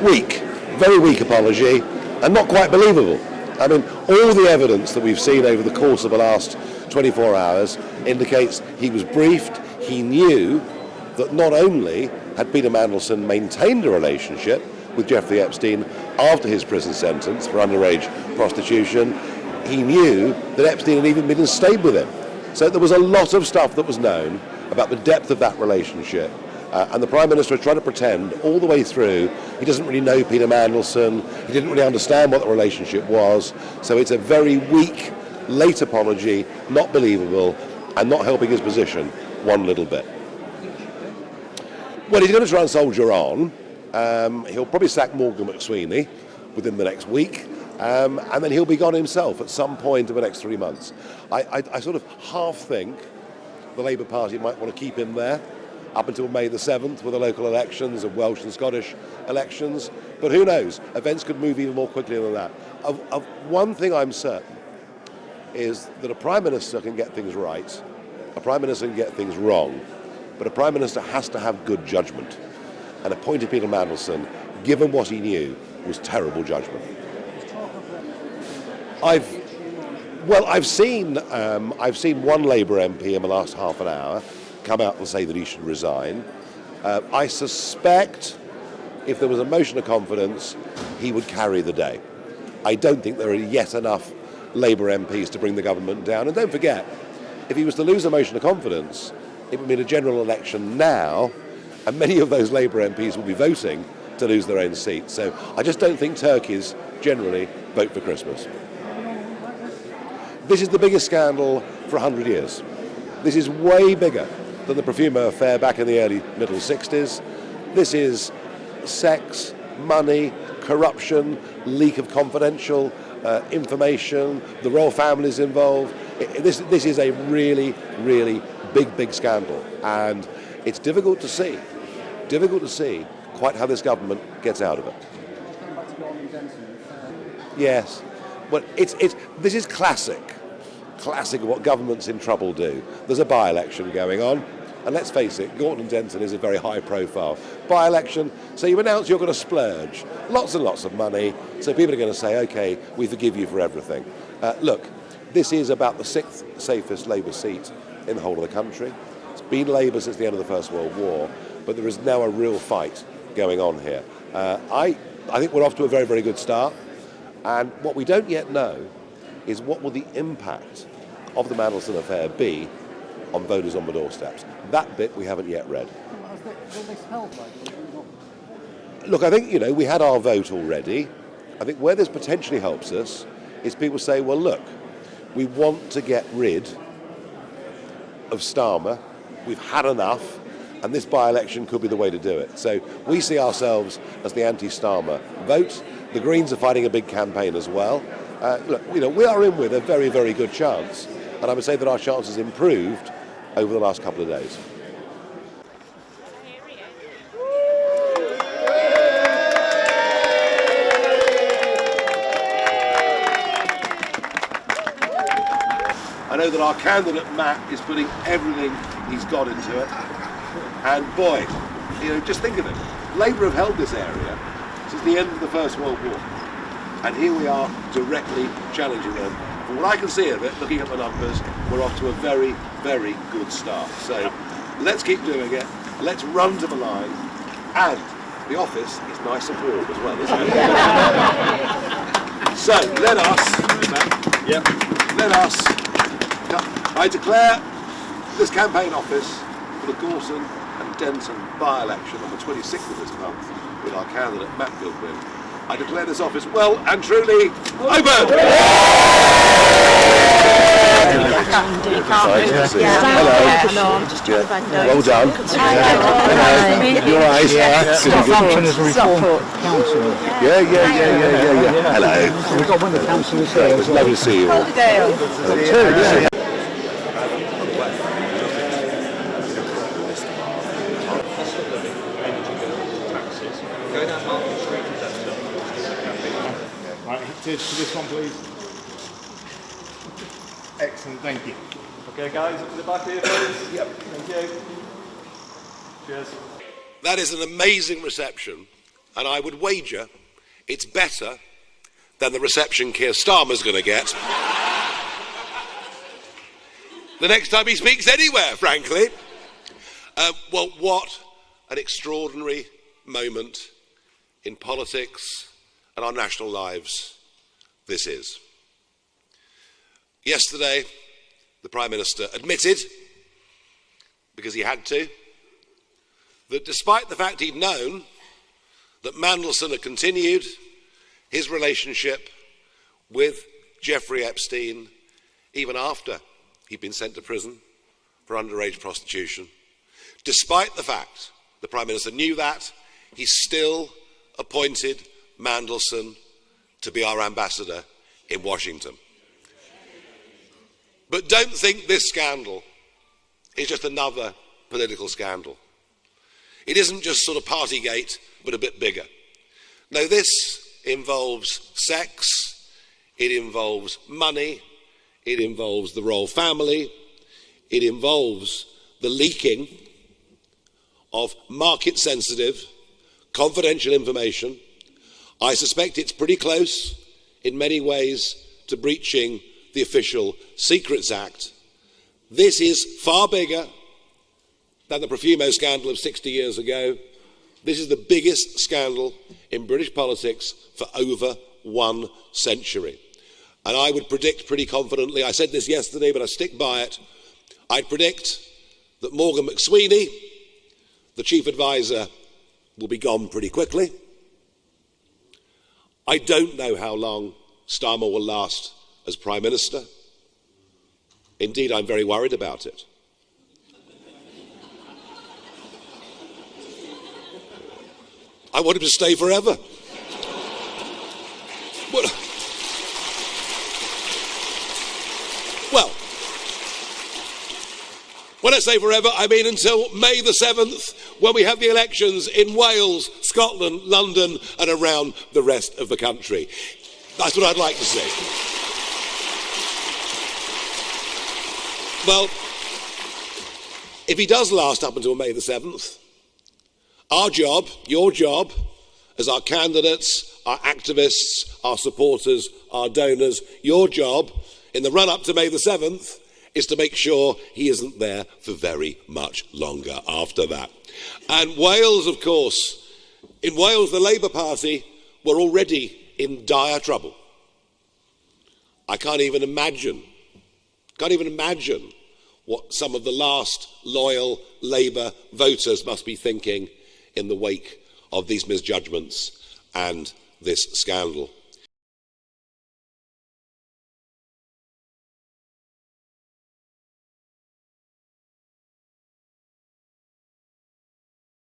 weak, very weak apology, and not quite believable. I mean, all the evidence that we've seen over the course of the last 24 hours indicates he was briefed, he knew that not only had Peter Mandelson maintained a relationship with Jeffrey Epstein after his prison sentence for underage prostitution, he knew that Epstein had even been in state with him. So there was a lot of stuff that was known about the depth of that relationship. And the Prime Minister was trying to pretend all the way through he doesn't really know Peter Mandelson, he didn't really understand what the relationship was. So it's a very weak, late apology, not believable, and not helping his position one little bit. Well, he's going to try and soldier on. He'll probably sack Morgan McSweeney within the next week, and then he'll be gone himself at some point in the next 3 months. I sort of half think the Labour Party might want to keep him there up until May the 7th with the local elections and Welsh and Scottish elections, but who knows, events could move even more quickly than that. Of one thing I'm certain is that a Prime Minister can get things right, a Prime Minister can get things wrong, but a Prime Minister has to have good judgment. And appointing Peter Mandelson, given what he knew, was terrible judgment. I've seen one Labour MP in the last half an hour come out and say that he should resign. I suspect if there was a motion of confidence, he would carry the day. I don't think there are yet enough Labour MPs to bring the government down. And don't forget, if he was to lose a motion of confidence, it would mean a general election now, and many of those Labour MPs will be voting to lose their own seats. So I just don't think turkeys generally vote for Christmas. This is the biggest scandal for 100 years. This is way bigger than the Profumo affair back in the early middle 60s. This is sex, money, corruption, leak of confidential information, the royal family's involved. This is a really, really big scandal, and it's difficult to see quite how this government gets out of it. Going back to Gorton and Denton. Yes, but this is classic of what governments in trouble do. There's a by-election going on, and let's face it, Gorton and Denton is a very high-profile by-election, so you announce you're going to splurge lots and lots of money, so people are going to say, OK, we forgive you for everything. Look, this is about the 6th safest Labour seat in the whole of the country. It's been Labour since the end of the First World War, but there is now a real fight going on here. I think we're off to a very, very good start, and what we don't yet know is what will the impact of the Mandelson affair be on voters on the doorsteps. That bit we haven't yet read. Will this help? Look, I think, we had our vote already. I think where this potentially helps us is people say, well, look, we want to get rid of Starmer. We've had enough, and this by-election could be the way to do it. So we see ourselves as the anti-Starmer vote. The Greens are fighting a big campaign as well. Look, we are in with a very, very good chance, and I would say that our chances improved over the last couple of days. I know that our candidate Matt is putting everything he's got into it, and boy, just think of it. Labour have held this area since the end of the First World War, and here we are directly challenging them. From what I can see of it, looking at the numbers, we're off to a very, very good start. So let's keep doing it. Let's run to the line, and the office is nice and warm as well, isn't it? So let us. I declare this campaign office for the Gorton and Denton by-election on the 26th of this month with our candidate Matt Goodwin. I declare this office well and truly open! Well done. You're right. Function as a reform councillor. Yeah. Hello. So we've got one of the councillors here. It's lovely to see you all. To this one, please. Excellent, thank you. Okay, guys, up to the back here, please. Yep. Thank you. Cheers. That is an amazing reception and I would wager it's better than the reception Keir Starmer's going to get the next time he speaks anywhere, frankly. Well, what an extraordinary moment in politics and our national lives this is. Yesterday, the Prime Minister admitted, because he had to, that despite the fact he'd known that Mandelson had continued his relationship with Jeffrey Epstein even after he'd been sent to prison for underage prostitution, despite the fact the Prime Minister knew that, he still appointed Mandelson to be our ambassador in Washington. But don't think this scandal is just another political scandal. It isn't just sort of Partygate, but a bit bigger. No, this involves sex, it involves money, it involves the royal family, it involves the leaking of market-sensitive, confidential information. I suspect it's pretty close, in many ways, to breaching the Official Secrets Act. This is far bigger than the Profumo scandal of 60 years ago. This is the biggest scandal in British politics for over 1 century. And I would predict pretty confidently, I said this yesterday, but I stick by it, I'd predict that Morgan McSweeney, the chief advisor, will be gone pretty quickly. I don't know how long Starmer will last as Prime Minister. Indeed, I'm very worried about it. I want him to stay forever. Well, when I say forever, I mean until May the 7th, when we have the elections in Wales, Scotland, London, and around the rest of the country. That's what I'd like to see. Well, if he does last up until May the 7th, our job, your job, as our candidates, our activists, our supporters, our donors, your job in the run-up to May the 7th is to make sure he isn't there for very much longer after that. And Wales, of course, in Wales, the Labour Party were already in dire trouble. I can't even imagine what some of the last loyal Labour voters must be thinking in the wake of these misjudgments and this scandal.